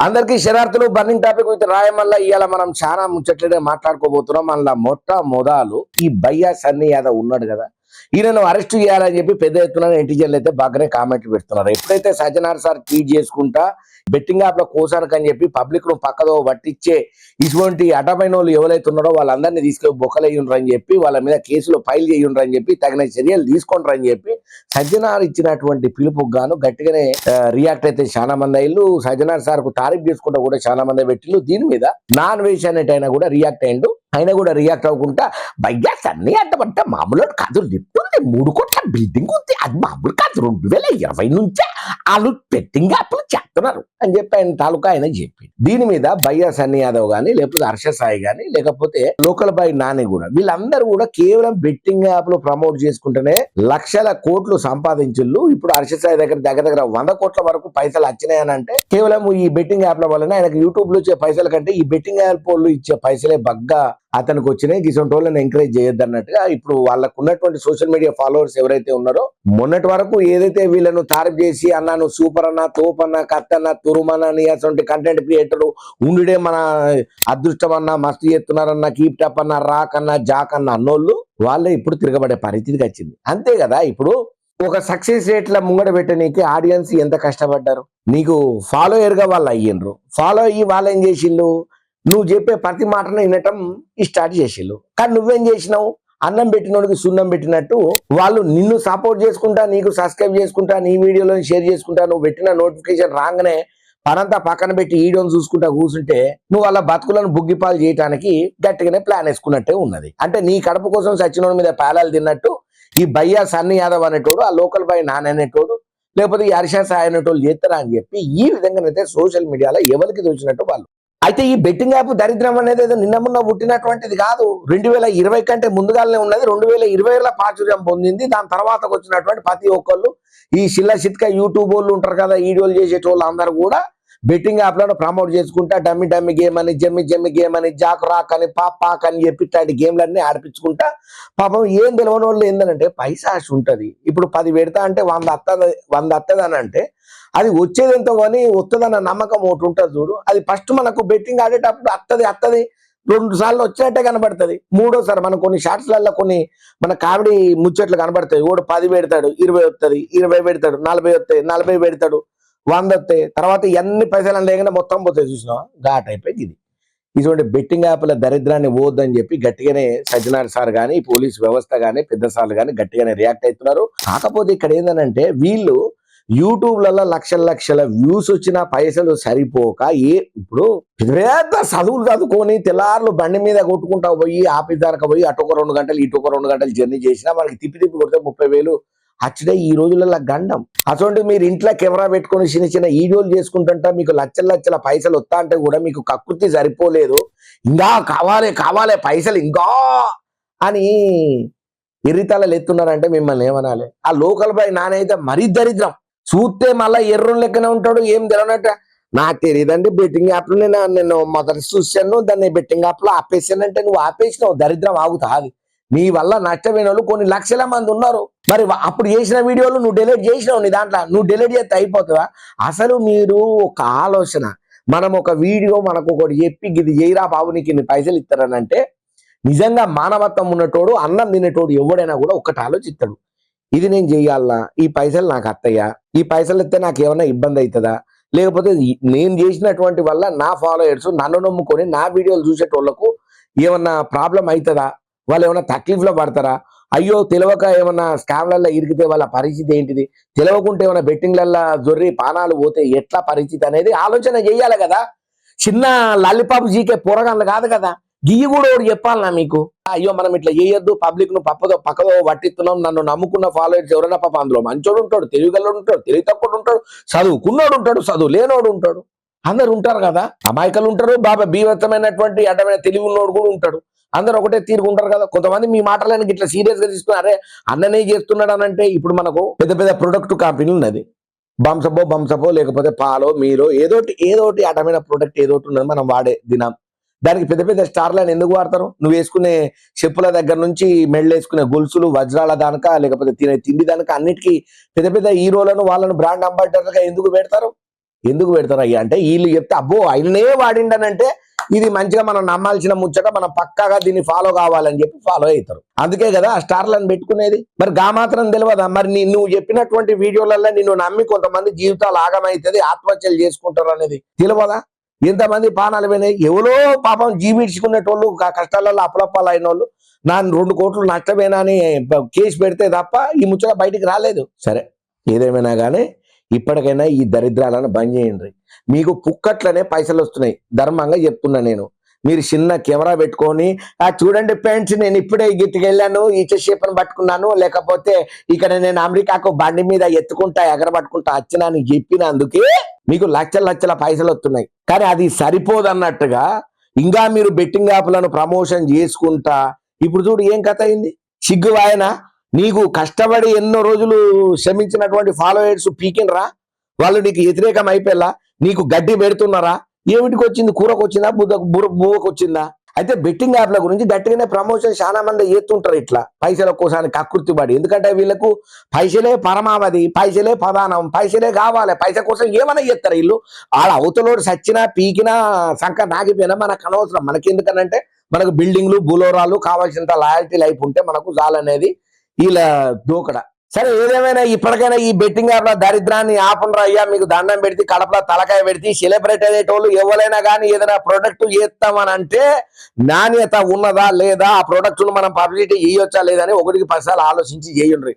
అందరికీ శరార్థులు. Burning topic with Rayamalla. ఇవాళ మనం చాలా ముచ్చట్లనే మాట్లాడుకోబోతున్నాం. అందులో మొదలు ఈ బయ్యా సన్నీ యాదవ్ ఉన్నాడు కదా, ఈయనను అరెస్ట్ చేయాలని చెప్పి పెద్ద ఎత్తున ఇంటిజన్లు అయితే బాగానే కామెంట్లు పెడుతున్నారు. ఎప్పుడైతే సజ్జనార్ సార్ ట్వీట్ చేసుకుంటా బెట్టింగ్ యాప్ లో కోసానికి అని చెప్పి పబ్లిక్ ను పక్కదో పట్టించే ఇటువంటి అటమైన వాళ్ళు ఎవరైతే ఉన్నారో వాళ్ళందరినీ తీసుకెళ్లి బొక్కలయ్యుండ్రని చెప్పి వాళ్ళ మీద కేసులు ఫైల్ చేయుండ్రని చెప్పి తగిన చర్యలు తీసుకుంటారని చెప్పి సజ్జనార్ ఇచ్చినటువంటి పిలుపుకు గాను గట్టిగానే రియాక్ట్ అయితే చాలా మంది అయ్యిళ్ళు. సజ్జనార్ సార్ కు తారీఫ్ చేసుకుంటా కూడా చాలా మంది పెట్టిళ్ళు. దీని మీద నాన్ వేష్ అనేటైనా కూడా రియాక్ట్ అయ్యిండు. ఆయన కూడా రియాక్ట్ అవ్వకుండా భయ్యా సన్నీ అంటమంటే మామూలు కాదు, లిఫ్ట్ ఉంది, 3 కోట్ల బిల్డింగ్ ఉంది, అది మామూలు కాదు, 2020 నుంచే వాళ్ళు బెట్టింగ్ యాప్లు చేస్తున్నారు అని చెప్పి ఆయన తాలూకా ఆయన చెప్పి దీని మీద భయ్యా సన్నీ యాదవ్ గానీ లేకపోతే హర్ష సాయి గానీ లేకపోతే లోకల్ బాయ్ నాని కూడా వీళ్ళందరూ కూడా కేవలం బెట్టింగ్ యాప్ లో ప్రమోట్ చేసుకుంటేనే లక్షల కోట్లు సంపాదించుళ్ళు. ఇప్పుడు హర్ష సాయి దగ్గర దగ్గర 100 కోట్ల వరకు పైసలు వచ్చినాయని అంటే కేవలం ఈ బెట్టింగ్ యాప్ల వల్లనే ఆయనకు యూట్యూబ్ లో వచ్చే పైసల కంటే ఈ బెట్టింగ్ యాప్ వాళ్ళు ఇచ్చే పైసలే బగ్గా అతనికి వచ్చినాయి. గిసొంటి వాళ్ళని ఎంకరేజ్ చేయొద్దు అన్నట్టుగా ఇప్పుడు వాళ్ళకు ఉన్నటువంటి సోషల్ మీడియా ఫాలోవర్స్ ఎవరైతే ఉన్నారో మొన్నటి వరకు ఏదైతే వీళ్ళను తారీఫ్ చేసి అన్నా నువ్వు సూపర్ అన్న, తోపు అన్న, కత్తన్న, తురుమన్న అని అటువంటి కంటెంట్ క్రియేటర్ ఉండే మన అదృష్టం అన్న, మస్తు చేస్తున్నారన్న, కీప్ టప్ అన్న, రాక్ అన్న, జాక్ అన్న అన్నోళ్ళు వాళ్ళే ఇప్పుడు తిరగబడే పరిస్థితికి వచ్చింది. అంతే కదా, ఇప్పుడు ఒక సక్సెస్ రేట్ల ముంగడ పెట్టనీకి ఆడియన్స్ ఎంత కష్టపడ్డారు. నీకు ఫాలోయర్ గా వాళ్ళు అయ్యిండ్రు. ఫాలో అయ్యి వాళ్ళు ఏం చేసిళ్ళు, నువ్వు చెప్పే ప్రతి మాటను వినటం స్టార్ట్ చేసిళ్ళు. కానీ నువ్వేం చేసినావు, అన్నం పెట్టినోడికి సున్నం పెట్టినట్టు వాళ్ళు నిన్ను సపోర్ట్ చేసుకుంటా, నీకు సబ్స్క్రైబ్ చేసుకుంటా, నీ వీడియోలో షేర్ చేసుకుంటా, నువ్వు పెట్టిన నోటిఫికేషన్ రాగానే పనంతా పక్కన పెట్టి వీడియోని చూసుకుంటా కూర్చుంటే నువ్వు వాళ్ళ బతుకులను బుగ్గిపాలు చేయడానికి గట్టిగానే ప్లాన్ వేసుకున్నట్టే ఉన్నది. అంటే నీ కడుపు కోసం సచ్చినోడి మీద పేలాలు తిన్నట్టు ఈ భయ్యా సన్నీ యాదవ్ అనేటోడు, ఆ లోకల్ బాయ్ నాని అనేటోడు, లేకపోతే ఈ హర్ష సాయి అనేటోళ్ళు చేస్తారా అని చెప్పి ఈ విధంగానైతే సోషల్ మీడియాలో ఎవరికి తోచినట్టు వాళ్ళు. అయితే ఈ బెట్టింగ్ యాప్ దరిద్రం అనేది ఏదో నిన్న మొన్న పుట్టినటువంటిది కాదు. 2020 కంటే ముందుగానే ఉన్నది. 2020లో ప్రాచుర్యం పొందింది. దాని తర్వాత వచ్చినటువంటి ప్రతి ఒక్కళ్ళు ఈ చిల్ల చిట్క యూట్యూబ్ వాళ్ళు ఉంటారు కదా, వీడియోలు చేసేటోళ్ళు అందరూ కూడా బెట్టింగ్ యాప్లను ప్రమోట్ చేసుకుంటా డమ్మి గేమ్ అని, జమ్మి గేమ్ అని, జాక్ రాక్ అని, పాక్ అని చెప్పి ఇట్లాంటి గేమ్లన్నీ ఆడిపించుకుంటా పాపం ఏం తెలియని వాళ్ళు ఏంటంటే పైసా ఆశ ఉంటుంది. ఇప్పుడు 10 పెడతా అంటే 100 వస్తుంది అని అంటే అది వచ్చేది ఎంతో కానీ వస్తుందన్న నమ్మకం ఒకటి ఉంటుంది చూడు. అది ఫస్ట్ మనకు బెట్టింగ్ ఆడేటప్పుడు అత్తది 2 సార్లు వచ్చినట్టే కనబడుతుంది. మూడోసారి మన కొన్ని షార్ట్స్లలో కొన్ని మన కామెడీ ముచ్చట్లు కనబడతాయి. ఓడు 10 పెడతాడు, 20 వస్తుంది, 20 పెడతాడు, 40 వస్తాయి, 40 పెడతాడు, 100 వస్తాయి, తర్వాత ఎన్ని పైసలు లేకుండా మొత్తం పోతాయి. చూసినా ఘాట్ అయిపోయింది. ఇది ఇటువంటి బెట్టింగ్ యాప్ల దరిద్రాన్ని పోద్దని చెప్పి గట్టిగానే సజ్జనార్ సార్ కానీ పోలీస్ వ్యవస్థ కానీ పెద్ద సార్లు కానీ గట్టిగానే రియాక్ట్ అవుతున్నారు. కాకపోతే ఇక్కడ ఏంటంటే వీళ్ళు యూట్యూబ్లలో లక్షల వ్యూస్ వచ్చిన పైసలు సరిపోక ఇప్పుడు పెద్ద చదువులు చదువుకొని తెల్లార్లు బండి మీద కొట్టుకుంటా పోయి ఆఫీస్ దాకా పోయి అటొక 2 గంటలు ఇటొక 2 గంటలు జర్నీ చేసినా మనకి తిప్పి కొడితే 30,000 అచ్చడే ఈ రోజులలో గండం. అటువంటి మీరు ఇంట్లో కెమెరా పెట్టుకొని చిన్న వీడియోలు చేసుకుంటుంటా మీకు లక్షల పైసలు వస్తా అంటే కూడా మీకు కకృతి సరిపోలేదు. ఇంకా కావాలి పైసలు ఇంకా అని ఎర్రితలలు ఎత్తున్నారంటే మిమ్మల్ని ఏమనాలి. ఆ లోకల్ బాయ్ నానైతే మరీ దరిద్రం. చూస్తే మళ్ళా ఎర్రం లెక్కనే ఉంటాడు, ఏం తెలియనట్ట. నాకు తెలియదండి బెట్టింగ్ యాప్ లో నేను మొదటి చూశాను, దాన్ని బెట్టింగ్ యాప్ లో ఆపేసానంటే నువ్వు ఆపేసినావు, దరిద్రం ఆగుతాది. నీ వల్ల నష్టమైన వాళ్ళు కొన్ని లక్షల మంది ఉన్నారు. మరి అప్పుడు చేసిన వీడియోలు నువ్వు డిలీట్ చేసినావు, నీ దాంట్లో నువ్వు డిలీట్ చేస్తే అయిపోతుందా? అసలు మీరు ఒక ఆలోచన, మనం ఒక వీడియో మనకు ఒకటి చెప్పి ఇది చేయరా బాబు నీకు ఇన్ని పైసలు ఇస్తారనంటే నిజంగా మానవత్వం ఉన్నటోడు అన్నం తినేటోడు ఎవడైనా కూడా ఒక్కటి ఆలోచిస్తాడు. ఇది నేను చెయ్యాలనా, ఈ పైసలు నాకు అత్తయ్యా, ఈ పైసలు ఇస్తే నాకు ఏమైనా ఇబ్బంది అవుతుందా, లేకపోతే నేను చేసినటువంటి వల్ల నా ఫాలోయర్స్ నన్ను నమ్ముకొని నా వీడియోలు చూసేటోళ్లకు ఏమన్నా ప్రాబ్లం అవుతుందా, వాళ్ళు ఏమైనా తక్లీఫ్లో పడతారా, అయ్యో తెలియక ఏమన్నా స్కామ్లల్లో ఇరిగితే వాళ్ళ పరిస్థితి ఏంటిది, తెలియకుంటే ఏమైనా బెట్టింగ్లల్లో జొర్రి పానాలు పోతే ఎట్లా పరిస్థితి అనేది ఆలోచన చెయ్యాలి కదా. చిన్న లాలిపాపు జీకే పోరగాళ్ళు కాదు కదా. గియ్యి కూడా ఒకటి చెప్పాలన్నా మీకు, అయ్యో మనం ఇట్లా చేయొద్దు, పబ్లిక్ ను పక్కదో పట్టిస్తున్నాం, నన్ను నమ్ముకున్న ఫాలోవర్స్ ఎవరైనా పాప అందులో మంచోడు ఉంటాడు, తెలివిగల్లోడు ఉంటాడు, తెలివి తక్కువ ఉంటాడు, చదువుకున్నోడు ఉంటాడు, చదువు లేనోడు ఉంటాడు, అందరు ఉంటారు కదా. అమాయకులు ఉంటారు, బాబా బీభత్సమైనటువంటి అడ్డమైన తెలివి ఉన్నోడు కూడా ఉంటాడు. అందరు ఒకటే తీరుకుంటారు కదా. కొంతమంది మీ మాటలని ఇట్లా సీరియస్ గా తీసుకున్నారే అన్ననే చేస్తున్నాడు అని అంటే ఇప్పుడు మనకు పెద్ద ప్రొడక్ట్ కంపెనీ ఉన్నది, బంసపో లేకపోతే పాలో మీరో ఏదోటి అడ్డమైన ప్రొడక్ట్ ఏదోటి ఉన్నది మనం వాడే దినం. దానికి పెద్ద స్టార్లను ఎందుకు వాడతారు? నువ్వు వేసుకునే చెప్పుల దగ్గర నుంచి మెళ్ళు వేసుకునే గొలుసులు వజ్రాల దానిక లేకపోతే తినే తిండి దానిక అన్నిటికీ పెద్ద హీరోలను వాళ్ళను బ్రాండ్ అంబాసిడర్లుగా ఎందుకు పెడతారు? ఎందుకు పెడతారు అయ్యా అంటే వీళ్ళు చెప్తే అబ్బో ఆయననే వాడిండనంటే ఇది మంచిగా మనం నమ్మాల్సిన ముచ్చట, మనం పక్కాగా దీన్ని ఫాలో కావాలని చెప్పి ఫాలో అవుతారు. అందుకే కదా ఆ స్టార్లను పెట్టుకునేది. మరి గా మాత్రం తెలియదా? మరి నువ్వు చెప్పినటువంటి వీడియోలలో నిన్ను నమ్మి కొంతమంది జీవితాలు ఆగమైతుంది, ఆత్మహత్యలు చేసుకుంటారు అనేది తెలియదా? ఎంతమంది పానాలు పోయినాయి. ఎవరో పాపం జీవించుకునేటోళ్ళు కష్టాలలో అప్పులప్పాలు అయిన వాళ్ళు నా 2 కోట్లు నష్టమేనా అని కేసు పెడితే తప్ప ఈ ముచ్చట బయటికి రాలేదు. సరే ఏదేమైనా కానీ ఇప్పటికైనా ఈ దరిద్రాలను బంద్ చేయండి. మీకు పుక్కట్లనే పైసలు వస్తున్నాయి, ధర్మంగా చెప్తున్నా నేను. మీరు చిన్న కెమెరా పెట్టుకొని చూడండి ఫ్రెండ్స్, నేను ఇప్పుడే గిట్టుకు వెళ్ళాను, ఈచషేపను పట్టుకున్నాను, లేకపోతే ఇక్కడ నేను అమెరికాకు బండి మీద ఎత్తుకుంటా ఎగరబట్టుకుంటా వచ్చినా అని చెప్పినందుకే మీకు లక్షల పైసలు వస్తున్నాయి. కానీ అది సరిపోదు అన్నట్టుగా ఇంకా మీరు బెట్టింగ్ యాప్లను ప్రమోషన్ చేసుకుంటా ఇప్పుడు చూడు ఏం కథ అయింది. సిగ్గువాయన నీకు కష్టపడి ఎన్నో రోజులు శ్రమించినటువంటి ఫాలోయర్స్ పీకినరా, వాళ్ళు నీకు వ్యతిరేకం అయిపోయేలా నీకు గడ్డి పెడుతున్నారా? ఏమిటికి వచ్చింది? కూరకు వచ్చిందా, బువ్వకు వచ్చిందా? అయితే బెట్టింగ్ యాప్ల గురించి గట్టిగానే ప్రమోషన్ చాలా మంది చేస్తుంటారు ఇట్లా పైసల కోసానికి కక్కుర్తి పడి. ఎందుకంటే వీళ్ళకు పైసలే పరమావధి, పైసలే ప్రధానం, పైసలే కావాలి. పైసల కోసం ఏమైనా చేస్తారు వీళ్ళు. వాళ్ళ అవతలోడు సచ్చినా పీకినా సంక నాగిపోయినా మనకు అనవసరం. మనకి ఎందుకనంటే మనకు బిల్డింగ్లు బులోరాలు కావాల్సినంత లాయల్టీ లైఫ్ ఉంటే మనకు చాలనేది వీళ్ళ దూకడ. సరే ఏదేమైనా ఇప్పటికైనా ఈ బెట్టింగ్ యాప్ల దరిద్రాన్ని ఆపండ్రా అయ్యా. మీకు దండం పెడితే కడపలో తలకాయ పెడితే సెలబ్రేట్ అయ్యేటోళ్ళు ఎవరైనా కానీ ఏదైనా ప్రొడక్ట్ చేస్తామని అంటే నాణ్యత ఉన్నదా లేదా, ఆ ప్రొడక్ట్ మనం పబ్లిసిటీ చేయొచ్చా లేదని 1కి 10 సార్లు ఆలోచించి చేయండి.